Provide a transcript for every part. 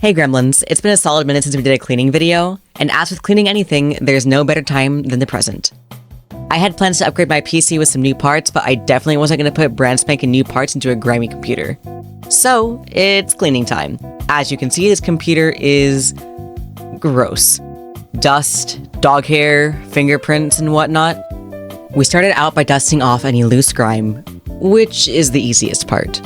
Hey Gremlins, it's been a solid minute since we did a cleaning video, and as with cleaning anything, there's no better time than the present. I had plans to upgrade my PC with some new parts, but I definitely wasn't going to put brand spanking new parts into a grimy computer. So, it's cleaning time. As you can see, this computer is gross. Dust, dog hair, fingerprints, and whatnot. We started out by dusting off any loose grime, which is the easiest part.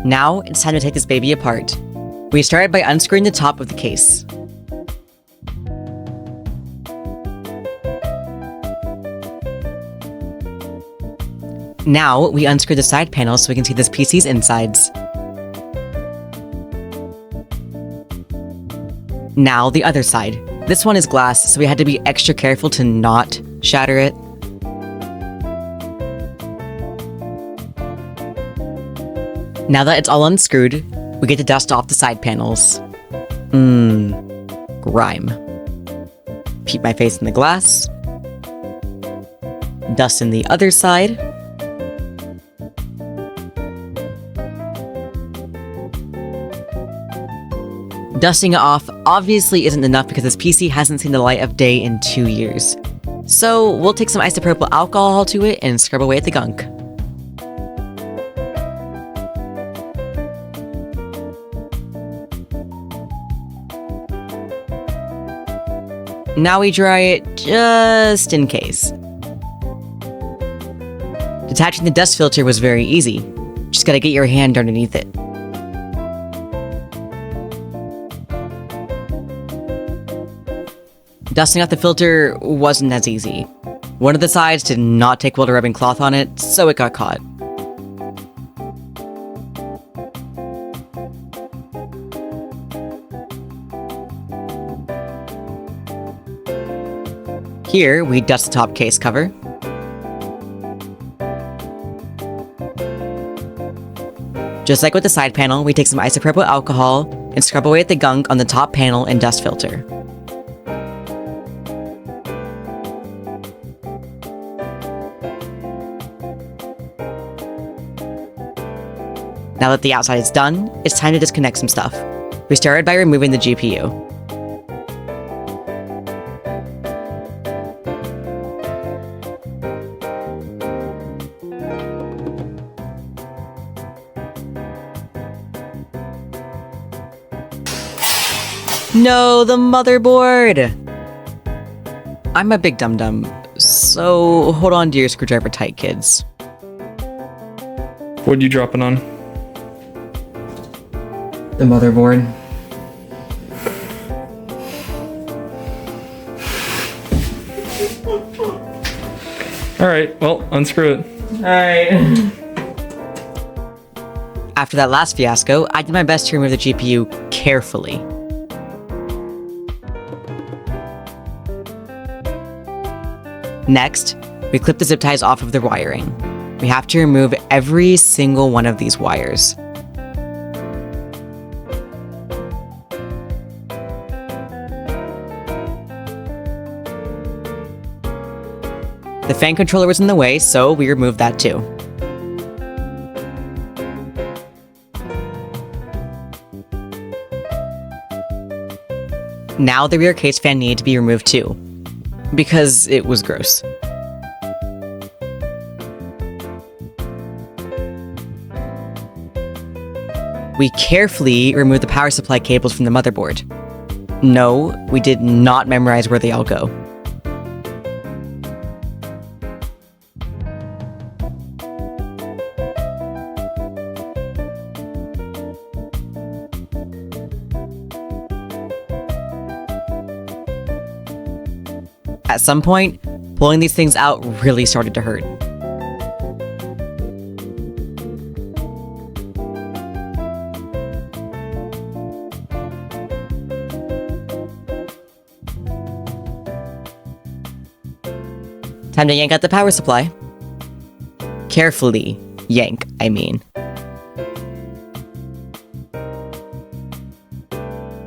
Now, it's time to take this baby apart. We started by unscrewing the top of the case. Now, we unscrew the side panels so we can see this PC's insides. Now, the other side. This one is glass, so we had to be extra careful to not shatter it. Now that it's all unscrewed, we get to dust off the side panels. Grime. Peep my face in the glass. Dust in the other side. Dusting it off obviously isn't enough because this PC hasn't seen the light of day in 2 years. So we'll take some isopropyl alcohol to it and scrub away at the gunk. Now we dry it just in case. Detaching the dust filter was very easy. Just gotta get your hand underneath it. Dusting off the filter wasn't as easy. One of the sides did not take well to rubbing cloth on it, so it got caught. Here, we dust the top case cover. Just like with the side panel, we take some isopropyl alcohol and scrub away at the gunk on the top panel and dust filter. Now that the outside is done, it's time to disconnect some stuff. We started by removing the GPU. No, the motherboard! I'm a big dum-dum, so hold on to your screwdriver tight, kids. What you dropping on? The motherboard. Alright, well, unscrew it. Alright. After that last fiasco, I did my best to remove the GPU carefully. Next, we clip the zip ties off of the wiring. We have to remove every single one of these wires. The fan controller was in the way, so we removed that too. Now the rear case fan needed to be removed too, because it was gross. We carefully removed the power supply cables from the motherboard. No, we did not memorize where they all go. At some point, pulling these things out really started to hurt. Time to yank out the power supply. Carefully yank, I mean.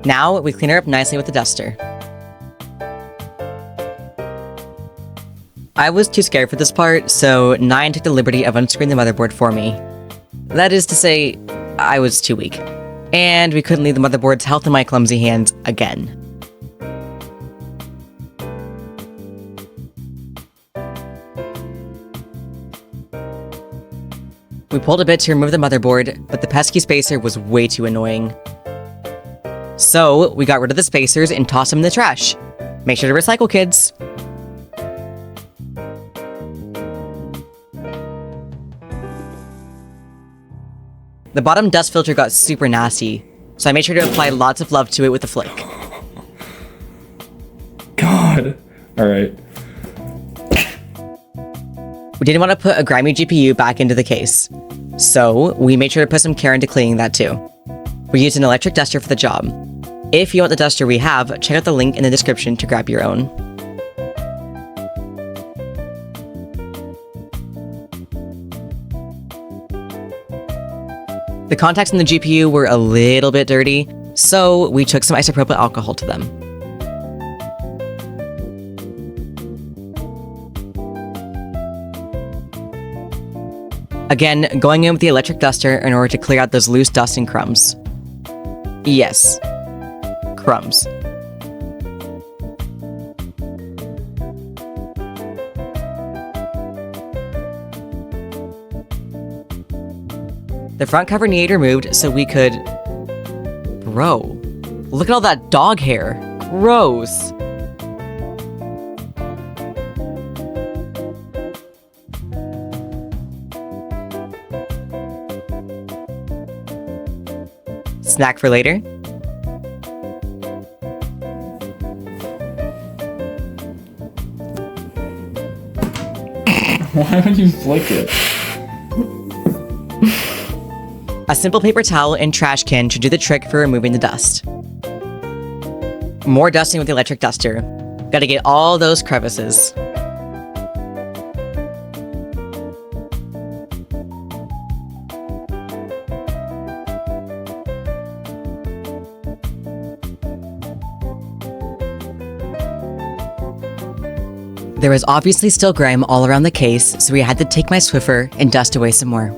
Now we clean her up nicely with the duster. I was too scared for this part, so Nyan took the liberty of unscrewing the motherboard for me. That is to say, I was too weak. And we couldn't leave the motherboard's health in my clumsy hands again. We pulled a bit to remove the motherboard, but the pesky spacer was way too annoying. So, we got rid of the spacers and tossed them in the trash. Make sure to recycle, kids! The bottom dust filter got super nasty, so I made sure to apply lots of love to it with a flick. God! Alright. We didn't want to put a grimy GPU back into the case, so we made sure to put some care into cleaning that too. We used an electric duster for the job. If you want the duster we have, check out the link in the description to grab your own. The contacts in the GPU were a little bit dirty, so we took some isopropyl alcohol to them. Again, going in with the electric duster in order to clear out those loose dust and crumbs. Yes. Crumbs. The front cover needed removed so we could... Bro, look at all that dog hair. Gross. Snack for later? Why would you flick it? A simple paper towel and trash can should do the trick for removing the dust. More dusting with the electric duster. Gotta get all those crevices. There was obviously still grime all around the case, so we had to take my Swiffer and dust away some more.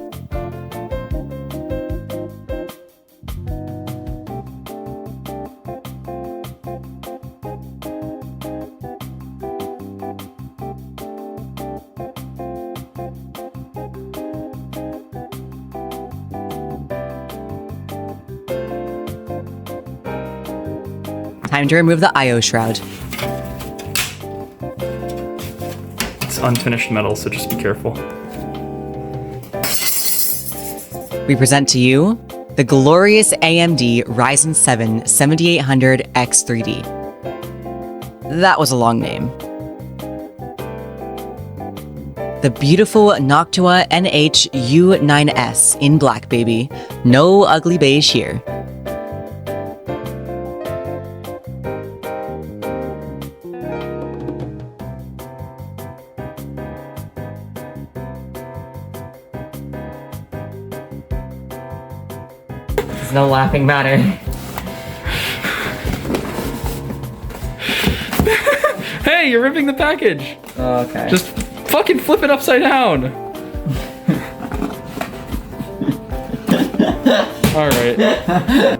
Time to remove the I/O shroud. It's unfinished metal, so just be careful. We present to you the glorious AMD Ryzen 7 7800X3D. That was a long name. The beautiful Noctua NH-U9S in black, baby. No ugly beige here. It's no laughing matter. Hey, you're ripping the package! Okay. Just fucking flip it upside down! Alright.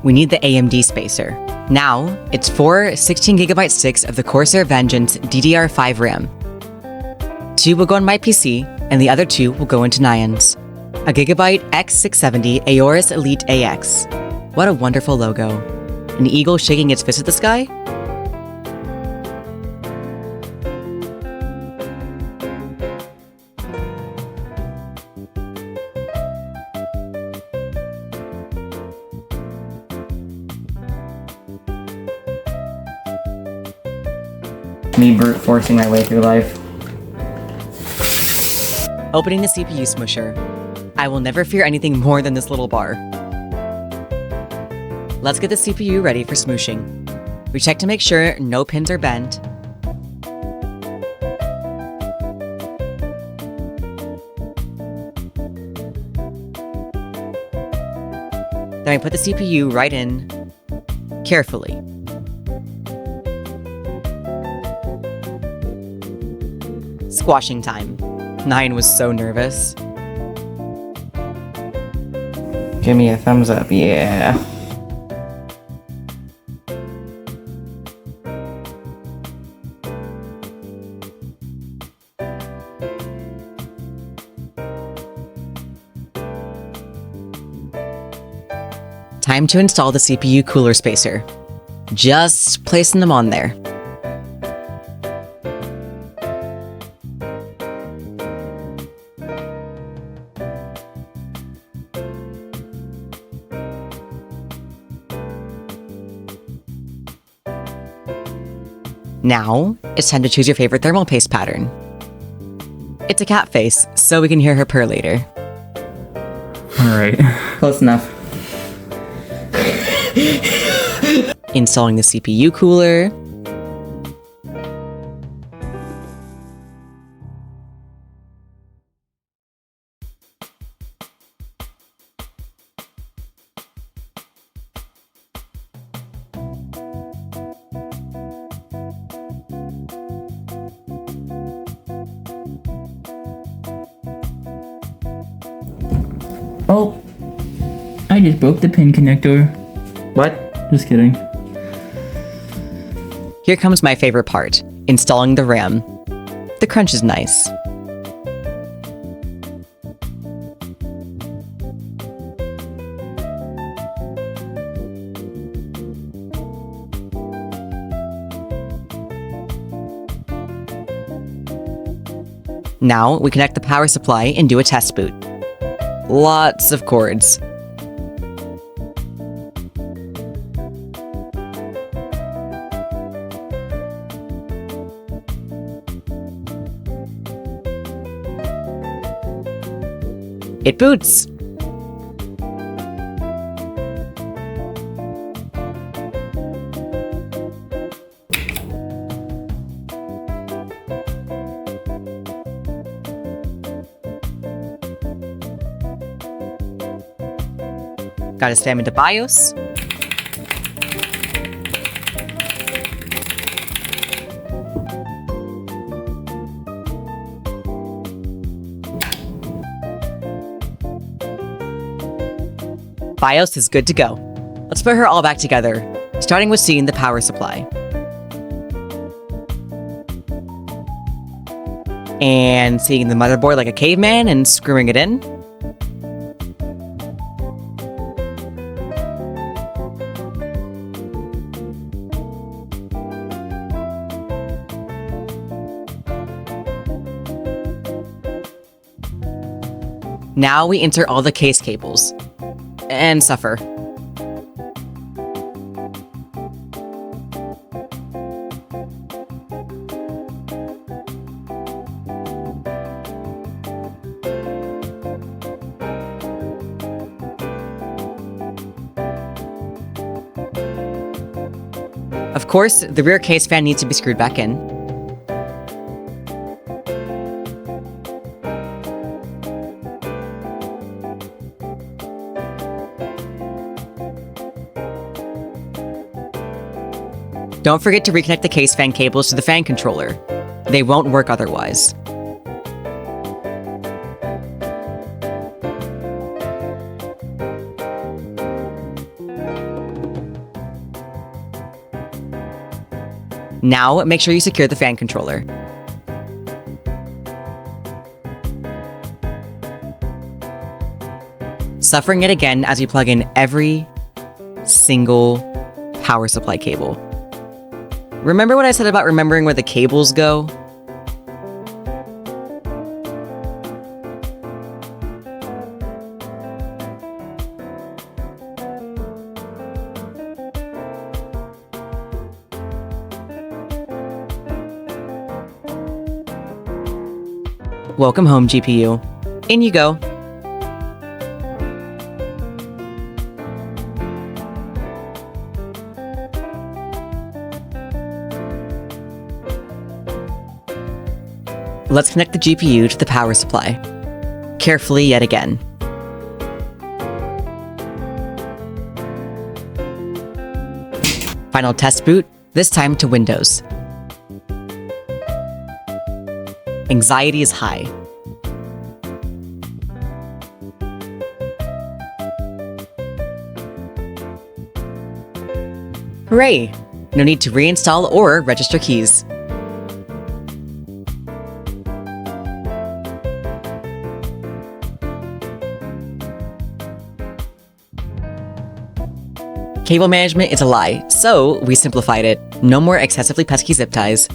We need the AMD spacer. Now, it's 4 16GB sticks of the Corsair Vengeance DDR5 RAM. 2 will go on my PC, and the other 2 will go into Nyan's. A Gigabyte X670 AORUS Elite AX. What a wonderful logo. An eagle shaking its fist at the sky? Me brute forcing my way through life. Opening the CPU smusher. I will never fear anything more than this little bar. Let's get the CPU ready for smooshing. We check to make sure no pins are bent. Then we put the CPU right in, carefully. Squashing time. 9 was so nervous. Give me a thumbs up, yeah. Time to install the CPU cooler spacer. Just placing them on there. Now, it's time to choose your favorite thermal paste pattern. It's a cat face, so we can hear her purr later. Alright. Close enough. Installing the CPU cooler. Oh, I just broke the pin connector. What? Just kidding. Here comes my favorite part, installing the RAM. The crunch is nice. Now we connect the power supply and do a test boot. Lots of cords. It boots! Gotta slam into BIOS. BIOS is good to go. Let's put her all back together, starting with seeing the power supply. And seeing the motherboard like a caveman and screwing it in. Now we insert all the case cables. And suffer. Of course, the rear case fan needs to be screwed back in. Don't forget to reconnect the case fan cables to the fan controller. They won't work otherwise. Now, make sure you secure the fan controller. Suffering it again as you plug in every single power supply cable. Remember what I said about remembering where the cables go? Welcome home, GPU. In you go. Let's connect the GPU to the power supply. Carefully yet again. Final test boot, this time to Windows. Anxiety is high. Hooray! No need to reinstall or register keys. Cable management is a lie, so we simplified it. No more excessively pesky zip ties.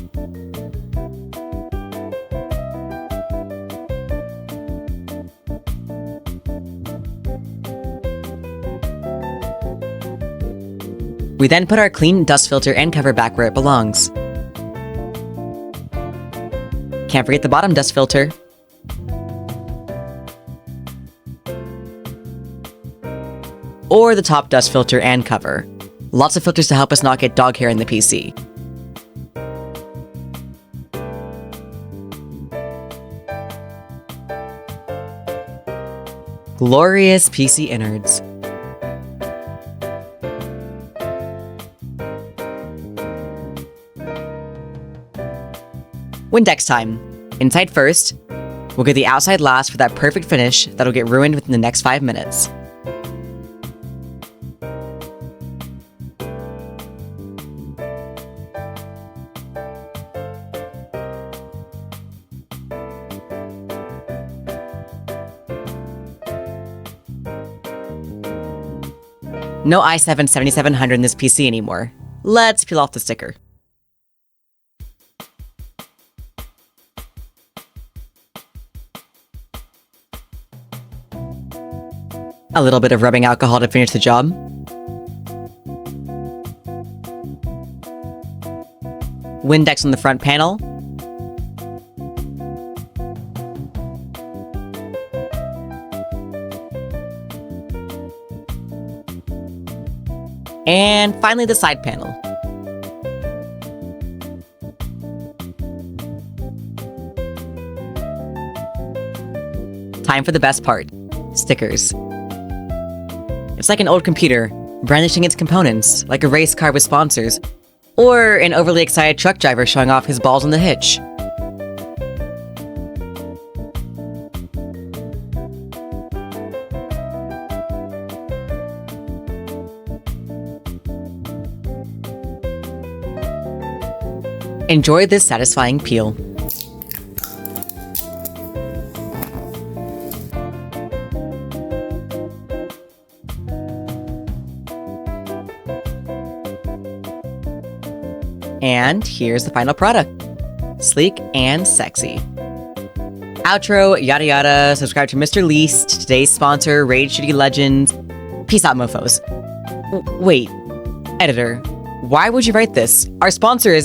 We then put our clean dust filter and cover back where it belongs. Can't forget the bottom dust filter. Or the top dust filter and cover. Lots of filters to help us not get dog hair in the PC. Glorious PC innards. Windex time. Inside first. We'll get the outside last for that perfect finish that'll get ruined within the next 5 minutes. No i7 7700 in this PC anymore. Let's peel off the sticker. A little bit of rubbing alcohol to finish the job. Windex on the front panel. And finally the side panel. Time for the best part. Stickers. It's like an old computer, brandishing its components, like a race car with sponsors, or an overly excited truck driver showing off his balls on the hitch. Enjoy this satisfying peel. And here's the final product. Sleek and sexy. Outro, yada yada, subscribe to Mr. Least, today's sponsor, Raid Shitty Legends. Peace out, mofos. Wait, editor, why would you write this? Our sponsor is